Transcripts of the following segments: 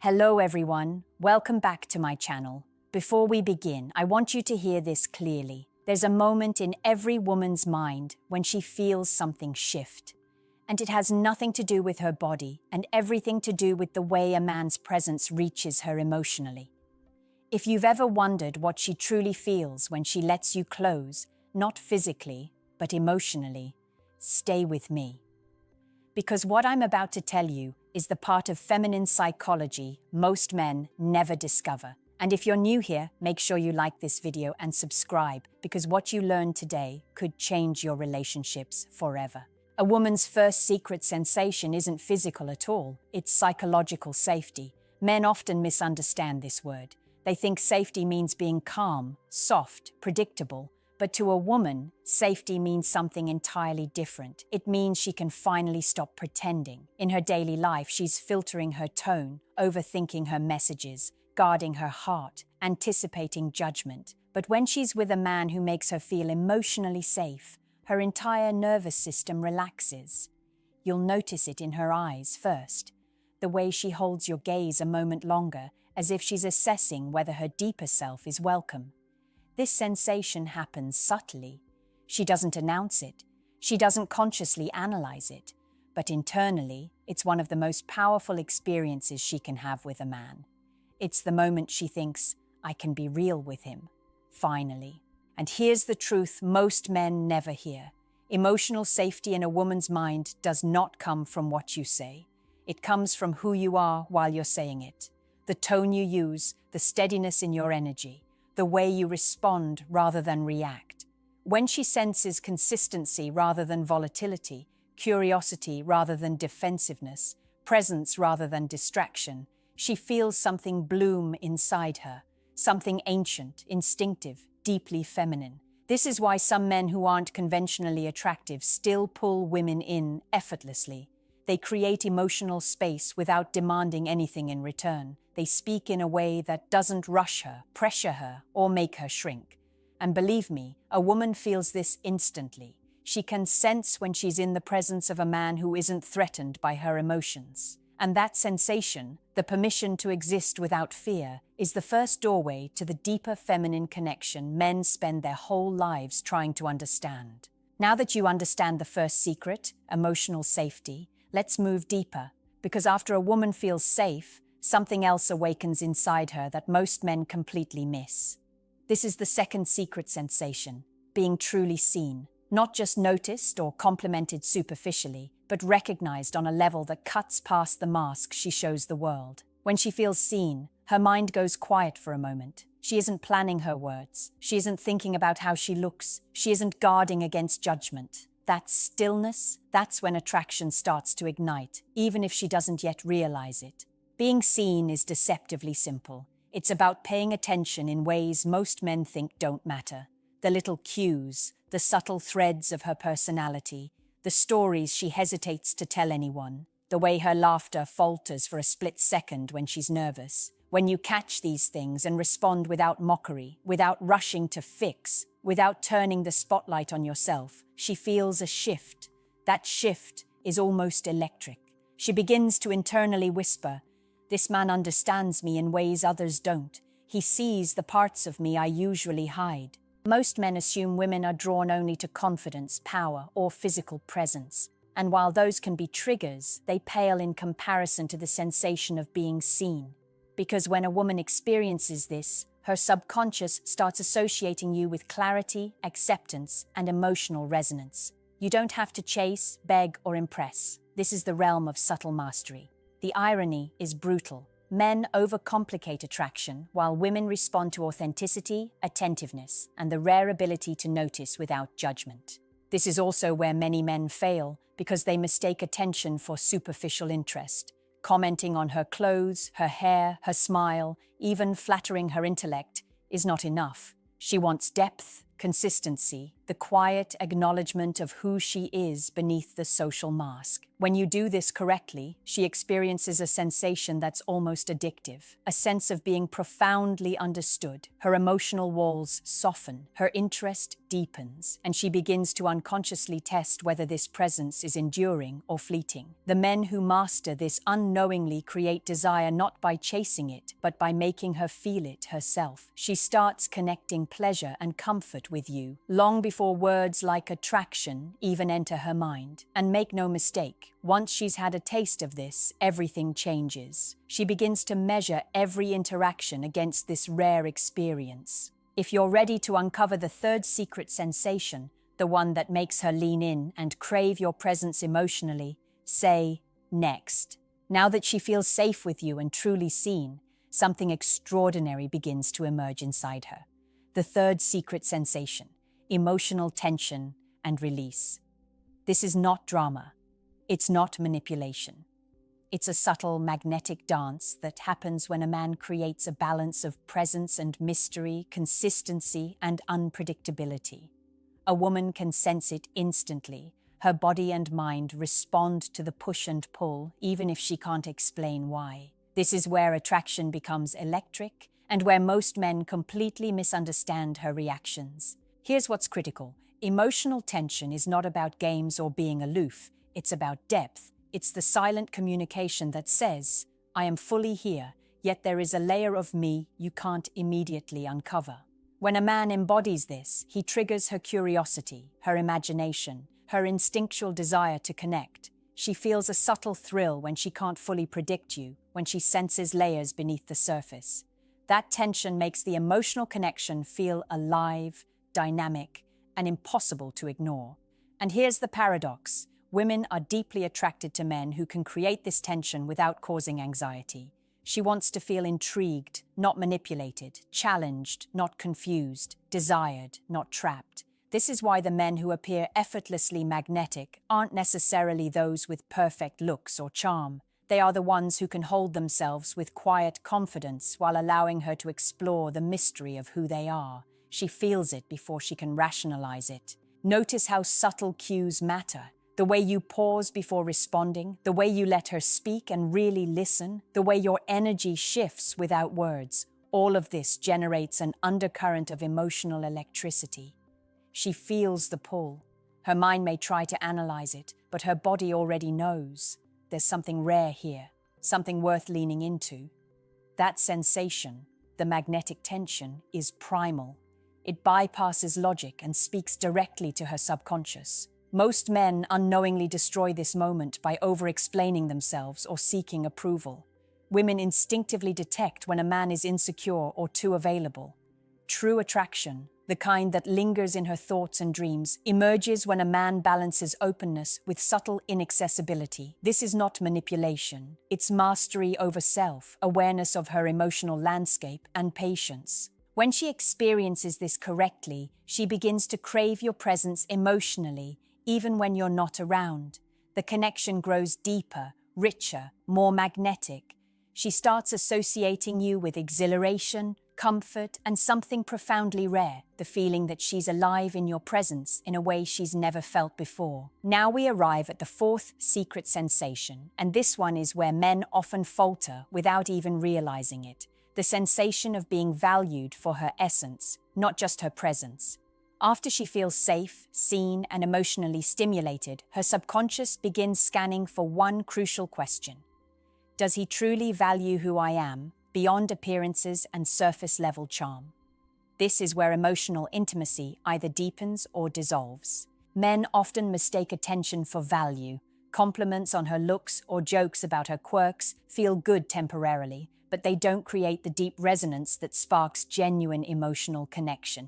Hello everyone, welcome back to my channel. Before we begin, I want you to hear this clearly. There's a moment in every woman's mind when she feels something shift. And it has nothing to do with her body and everything to do with the way a man's presence reaches her emotionally. If you've ever wondered what she truly feels when she lets you close, not physically, but emotionally, stay with me. Because what I'm about to tell you is the part of feminine psychology most men never discover. And if you're new here, make sure you like this video and subscribe, because what you learn today could change your relationships forever. A woman's first secret sensation isn't physical at all, it's psychological safety. Men often misunderstand this word. They think safety means being calm, soft, predictable. But to a woman, safety means something entirely different. It means she can finally stop pretending. In her daily life, she's filtering her tone, overthinking her messages, guarding her heart, anticipating judgment. But when she's with a man who makes her feel emotionally safe, her entire nervous system relaxes. You'll notice it in her eyes first, the way she holds your gaze a moment longer, as if she's assessing whether her deeper self is welcome. This sensation happens subtly. She doesn't announce it. She doesn't consciously analyze it. But internally, it's one of the most powerful experiences she can have with a man. It's the moment she thinks, I can be real with him. Finally. And here's the truth most men never hear. Emotional safety in a woman's mind does not come from what you say. It comes from who you are while you're saying it. The tone you use, the steadiness in your energy, the way you respond rather than react. When she senses consistency rather than volatility, curiosity rather than defensiveness, presence rather than distraction, she feels something bloom inside her, something ancient, instinctive, deeply feminine. This is why some men who aren't conventionally attractive still pull women in effortlessly. They create emotional space without demanding anything in return. They speak in a way that doesn't rush her, pressure her, or make her shrink. And believe me, a woman feels this instantly. She can sense when she's in the presence of a man who isn't threatened by her emotions. And that sensation, the permission to exist without fear, is the first doorway to the deeper feminine connection men spend their whole lives trying to understand. Now that you understand the first secret, emotional safety, let's move deeper, because after a woman feels safe, something else awakens inside her that most men completely miss. This is the second secret sensation, being truly seen, not just noticed or complimented superficially, but recognized on a level that cuts past the mask she shows the world. When she feels seen, her mind goes quiet for a moment. She isn't planning her words. She isn't thinking about how she looks. She isn't guarding against judgment. That stillness, that's when attraction starts to ignite, even if she doesn't yet realize it. Being seen is deceptively simple. It's about paying attention in ways most men think don't matter. The little cues, the subtle threads of her personality, the stories she hesitates to tell anyone, the way her laughter falters for a split second when she's nervous. When you catch these things and respond without mockery, without rushing to fix, without turning the spotlight on yourself, she feels a shift. That shift is almost electric. She begins to internally whisper, "This man understands me in ways others don't. He sees the parts of me I usually hide." Most men assume women are drawn only to confidence, power, or physical presence. And while those can be triggers, they pale in comparison to the sensation of being seen. Because when a woman experiences this, her subconscious starts associating you with clarity, acceptance, and emotional resonance. You don't have to chase, beg, or impress. This is the realm of subtle mastery. The irony is brutal. Men overcomplicate attraction, while women respond to authenticity, attentiveness, and the rare ability to notice without judgment. This is also where many men fail, because they mistake attention for superficial interest. Commenting on her clothes, her hair, her smile, even flattering her intellect, is not enough. She wants depth, consistency, the quiet acknowledgement of who she is beneath the social mask. When you do this correctly, she experiences a sensation that's almost addictive, a sense of being profoundly understood. Her emotional walls soften, her interest deepens, and she begins to unconsciously test whether this presence is enduring or fleeting. The men who master this unknowingly create desire not by chasing it, but by making her feel it herself. She starts connecting pleasure and comfort with you, long before words like attraction even enter her mind. And make no mistake, once she's had a taste of this, everything changes. She begins to measure every interaction against this rare experience. If you're ready to uncover the third secret sensation, the one that makes her lean in and crave your presence emotionally, say, next. Now that she feels safe with you and truly seen, something extraordinary begins to emerge inside her. The third secret sensation, emotional tension and release. This is not drama. It's not manipulation. It's a subtle magnetic dance that happens when a man creates a balance of presence and mystery, consistency and unpredictability. A woman can sense it instantly. Her body and mind respond to the push and pull, even if she can't explain why. This is where attraction becomes electric and where most men completely misunderstand her reactions. Here's what's critical. Emotional tension is not about games or being aloof. It's about depth. It's the silent communication that says, I am fully here, yet there is a layer of me you can't immediately uncover. When a man embodies this, he triggers her curiosity, her imagination, her instinctual desire to connect. She feels a subtle thrill when she can't fully predict you, when she senses layers beneath the surface. That tension makes the emotional connection feel alive, dynamic, and impossible to ignore. And here's the paradox. Women are deeply attracted to men who can create this tension without causing anxiety. She wants to feel intrigued, not manipulated, challenged, not confused, desired, not trapped. This is why the men who appear effortlessly magnetic aren't necessarily those with perfect looks or charm. They are the ones who can hold themselves with quiet confidence while allowing her to explore the mystery of who they are. She feels it before she can rationalize it. Notice how subtle cues matter. The way you pause before responding, the way you let her speak and really listen, the way your energy shifts without words. All of this generates an undercurrent of emotional electricity. She feels the pull. Her mind may try to analyze it, but her body already knows. There's something rare here, something worth leaning into. That sensation, the magnetic tension, is primal. It bypasses logic and speaks directly to her subconscious. Most men unknowingly destroy this moment by over-explaining themselves or seeking approval. Women instinctively detect when a man is insecure or too available. True attraction, the kind that lingers in her thoughts and dreams, emerges when a man balances openness with subtle inaccessibility. This is not manipulation. It's mastery over self, awareness of her emotional landscape, and patience. When she experiences this correctly, she begins to crave your presence emotionally, even when you're not around. The connection grows deeper, richer, more magnetic. She starts associating you with exhilaration, comfort, and something profoundly rare, the feeling that she's alive in your presence in a way she's never felt before. Now we arrive at the fourth secret sensation, and this one is where men often falter without even realizing it. The sensation of being valued for her essence, not just her presence. After she feels safe, seen, and emotionally stimulated, her subconscious begins scanning for one crucial question. Does he truly value who I am, beyond appearances and surface-level charm? This is where emotional intimacy either deepens or dissolves. Men often mistake attention for value. Compliments on her looks or jokes about her quirks feel good temporarily, but they don't create the deep resonance that sparks genuine emotional connection.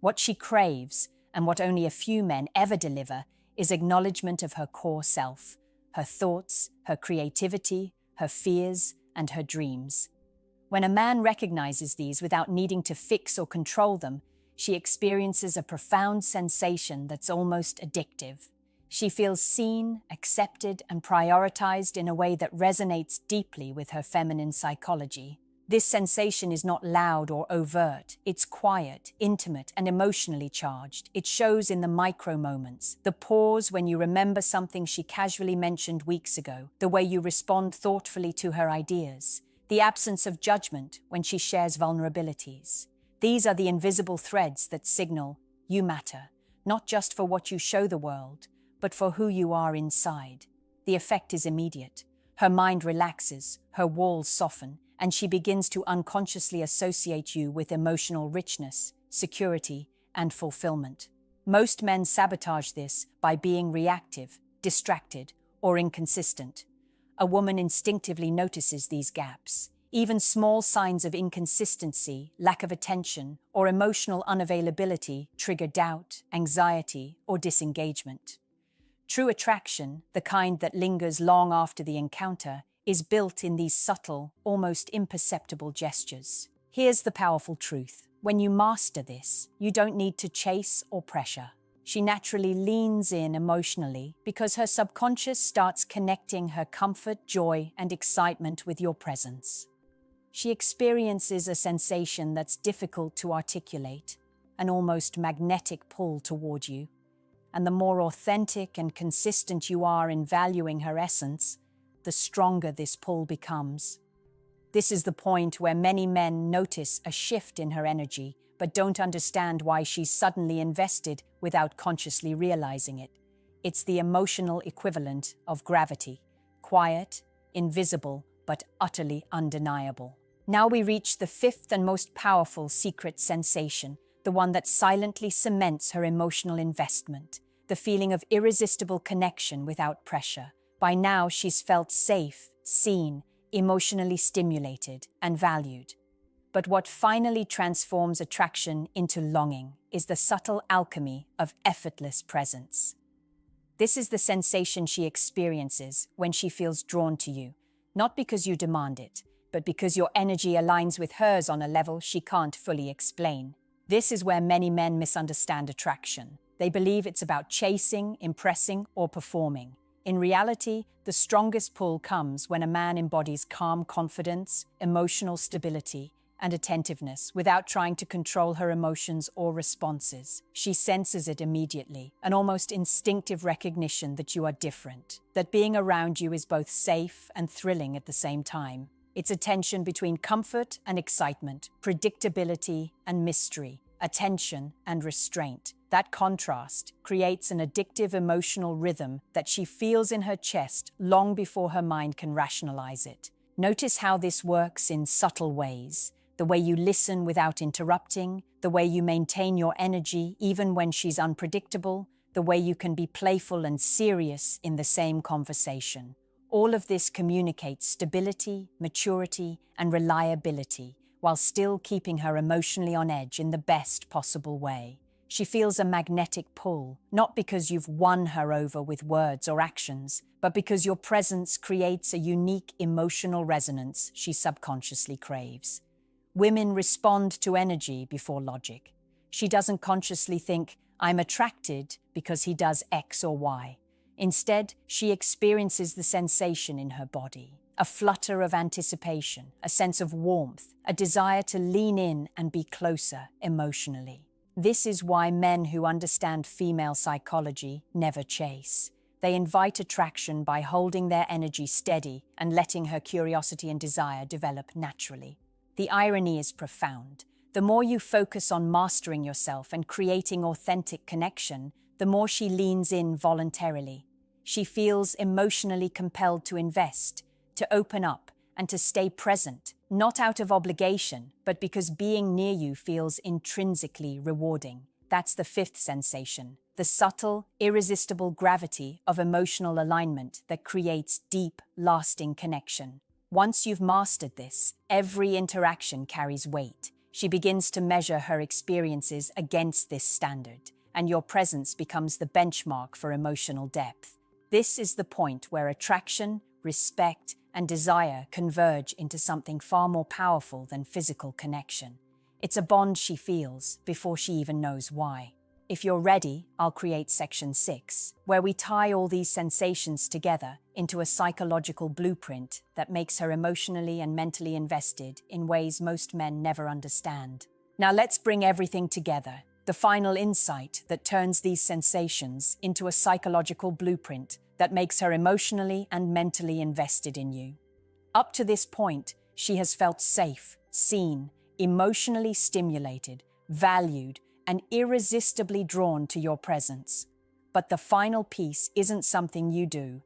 What she craves, and what only a few men ever deliver, is acknowledgement of her core self, her thoughts, her creativity, her fears, and her dreams. When a man recognizes these without needing to fix or control them, she experiences a profound sensation that's almost addictive. She feels seen, accepted, and prioritized in a way that resonates deeply with her feminine psychology. This sensation is not loud or overt. It's quiet, intimate, and emotionally charged. It shows in the micro moments, the pause when you remember something she casually mentioned weeks ago, the way you respond thoughtfully to her ideas, the absence of judgment when she shares vulnerabilities. These are the invisible threads that signal you matter, not just for what you show the world, but for who you are inside. The effect is immediate. Her mind relaxes, her walls soften, and she begins to unconsciously associate you with emotional richness, security, and fulfillment. Most men sabotage this by being reactive, distracted, or inconsistent. A woman instinctively notices these gaps. Even small signs of inconsistency, lack of attention, or emotional unavailability trigger doubt, anxiety, or disengagement. True attraction, the kind that lingers long after the encounter, is built in these subtle, almost imperceptible gestures. Here's the powerful truth. When you master this, you don't need to chase or pressure. She naturally leans in emotionally because her subconscious starts connecting her comfort, joy, and excitement with your presence. She experiences a sensation that's difficult to articulate, an almost magnetic pull toward you. And the more authentic and consistent you are in valuing her essence, the stronger this pull becomes. This is the point where many men notice a shift in her energy, but don't understand why she's suddenly invested without consciously realizing it. It's the emotional equivalent of gravity, quiet, invisible, but utterly undeniable. Now we reach the fifth and most powerful secret sensation, the one that silently cements her emotional investment, the feeling of irresistible connection without pressure. By now, she's felt safe, seen, emotionally stimulated, and valued. But what finally transforms attraction into longing is the subtle alchemy of effortless presence. This is the sensation she experiences when she feels drawn to you, not because you demand it, but because your energy aligns with hers on a level she can't fully explain. This is where many men misunderstand attraction. They believe it's about chasing, impressing, or performing. In reality, the strongest pull comes when a man embodies calm confidence, emotional stability, and attentiveness without trying to control her emotions or responses. She senses it immediately, an almost instinctive recognition that you are different, that being around you is both safe and thrilling at the same time. It's a tension between comfort and excitement, predictability and mystery, attention and restraint. That contrast creates an addictive emotional rhythm that she feels in her chest long before her mind can rationalize it. Notice how this works in subtle ways. The way you listen without interrupting, the way you maintain your energy even when she's unpredictable, the way you can be playful and serious in the same conversation. All of this communicates stability, maturity, and reliability, while still keeping her emotionally on edge in the best possible way. She feels a magnetic pull, not because you've won her over with words or actions, but because your presence creates a unique emotional resonance she subconsciously craves. Women respond to energy before logic. She doesn't consciously think, "I'm attracted because he does X or Y." Instead, she experiences the sensation in her body, a flutter of anticipation, a sense of warmth, a desire to lean in and be closer emotionally. This is why men who understand female psychology never chase. They invite attraction by holding their energy steady and letting her curiosity and desire develop naturally. The irony is profound. The more you focus on mastering yourself and creating authentic connection, the more she leans in voluntarily. She feels emotionally compelled to invest, to open up, and to stay present, not out of obligation, but because being near you feels intrinsically rewarding. That's the fifth sensation, the subtle, irresistible gravity of emotional alignment that creates deep, lasting connection. Once you've mastered this, every interaction carries weight. She begins to measure her experiences against this standard, and your presence becomes the benchmark for emotional depth. This is the point where attraction, respect, and desire converge into something far more powerful than physical connection. It's a bond she feels before she even knows why. If you're ready, I'll create section 6, where we tie all these sensations together into a psychological blueprint that makes her emotionally and mentally invested in ways most men never understand. Now let's bring everything together, the final insight that turns these sensations into a psychological blueprint that makes her emotionally and mentally invested in you. Up to this point, she has felt safe, seen, emotionally stimulated, valued, and irresistibly drawn to your presence. But the final piece isn't something you do,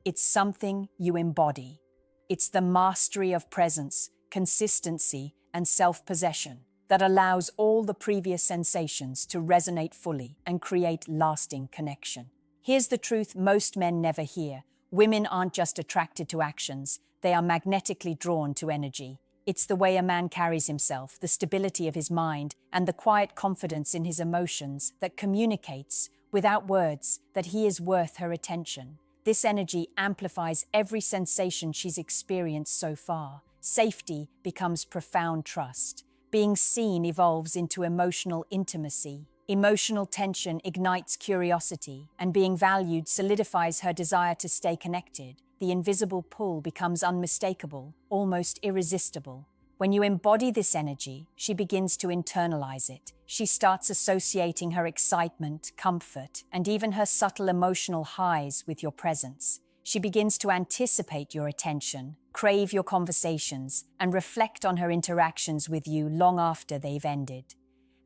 it's something you embody. It's the mastery of presence, consistency, and self-possession that allows all the previous sensations to resonate fully and create lasting connection. Here's the truth most men never hear. Women aren't just attracted to actions, they are magnetically drawn to energy. It's the way a man carries himself, the stability of his mind, and the quiet confidence in his emotions that communicates, without words, that he is worth her attention. This energy amplifies every sensation she's experienced so far. Safety becomes profound trust. Being seen evolves into emotional intimacy. Emotional tension ignites curiosity, and being valued solidifies her desire to stay connected. The invisible pull becomes unmistakable, almost irresistible. When you embody this energy, she begins to internalize it. She starts associating her excitement, comfort, and even her subtle emotional highs with your presence. She begins to anticipate your attention, crave your conversations, and reflect on her interactions with you long after they've ended.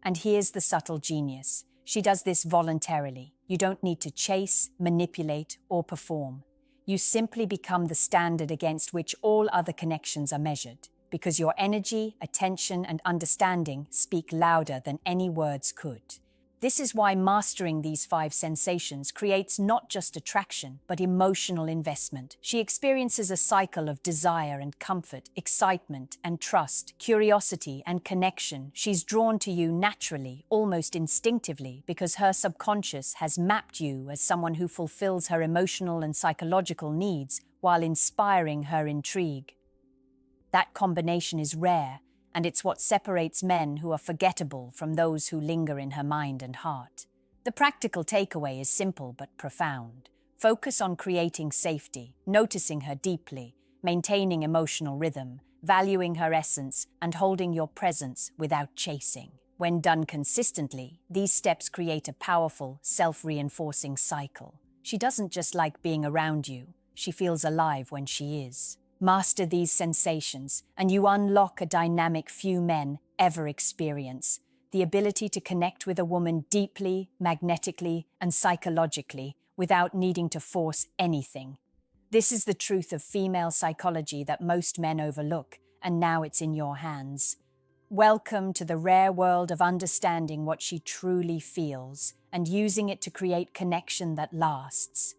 And here's the subtle genius. She does this voluntarily. You don't need to chase, manipulate, or perform. You simply become the standard against which all other connections are measured, because your energy, attention, and understanding speak louder than any words could. This is why mastering these 5 sensations creates not just attraction, but emotional investment. She experiences a cycle of desire and comfort, excitement and trust, curiosity and connection. She's drawn to you naturally, almost instinctively, because her subconscious has mapped you as someone who fulfills her emotional and psychological needs while inspiring her intrigue. That combination is rare, and it's what separates men who are forgettable from those who linger in her mind and heart. The practical takeaway is simple but profound. Focus on creating safety, noticing her deeply, maintaining emotional rhythm, valuing her essence, and holding your presence without chasing. When done consistently, these steps create a powerful, self-reinforcing cycle. She doesn't just like being around you, she feels alive when she is. Master these sensations, and you unlock a dynamic few men ever experience: the ability to connect with a woman deeply, magnetically, and psychologically without needing to force anything. This is the truth of female psychology that most men overlook, and now it's in your hands. Welcome to the rare world of understanding what she truly feels and using it to create connection that lasts.